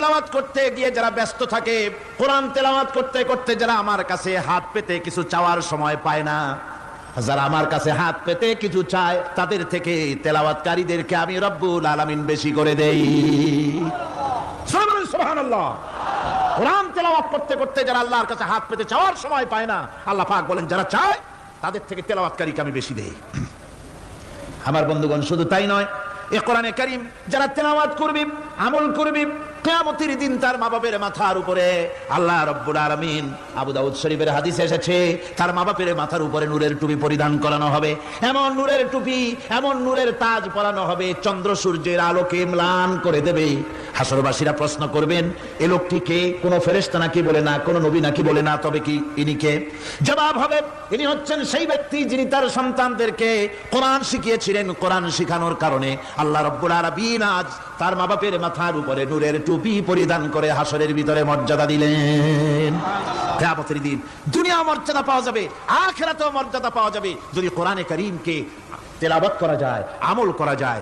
তেলাওয়াত করতে গিয়ে যারা ব্যস্ত থাকে, কোরআন তেলাওয়াত করতে করতে যারা আমার কাছে হাত পেতে কিছু চাওয়ার সময় পায় না, যারা আমার কাছে হাত পেতে কিছু চায়, তাদের থেকে তেলাওয়াতকারীদেরকে আমি রব্বুল আলামিন বেশি করে দেই। সুবহানাল্লাহ। কোরআন তেলাওয়াত করতে করতে যারা আল্লাহর কাছে হাত পেতে চাওয়ার সময় পায় না, আল্লাহ পাক বলেন যারা চায় তাদের থেকে তেলাওয়াতকারীকে আমি বেশি দেই। আমার বন্ধুগণ, শুধু তাই নয়, এই কোরআনে কারীম যারা তেলাওয়াত করবে, আমল করবে, কিয়ামতের দিন তার মা বাপের মাথার উপরে আল্লাহ রাব্বুল আলামিন, আবু দাউদ শরীফের হাদিসে এসেছে, তার মা বাপের মাথার উপরে নূরের টুপি পরিধান করানো হবে। এমন নূরের টুপি, এমন নূরের তাজ পরানো হবে, চন্দ্র সূর্যের আলোকে ম্লান করে দেবে। হাসরবাসীরা প্রশ্ন করবেন, এ লোকটি কে? কোন ফেরেশতা নাকি বলে না, কোন নবী নাকি বলে না, তবে কি ইনি কে? জবাব হবে, ইনি হচ্ছেন সেই ব্যক্তি যিনি তার সন্তানদেরকে কোরআন শিখিয়েছিলেন। কোরআন শিখানোর কারণে আল্লাহ রাব্বুল আলামিন আজ তার মা বাপের মাথার উপরে নূরের টুপি পরিধান করে হাসরের ভিতরে মর্যাদা দিলেন। কিয়ামতের দিন দুনিয়াও মর্যাদা পাওয়া যাবে, আখিরাতেও মর্যাদা পাওয়া যাবে যদি কোরআনে কারীমকে তেলাওয়াত করা যায়, আমল করা যায়।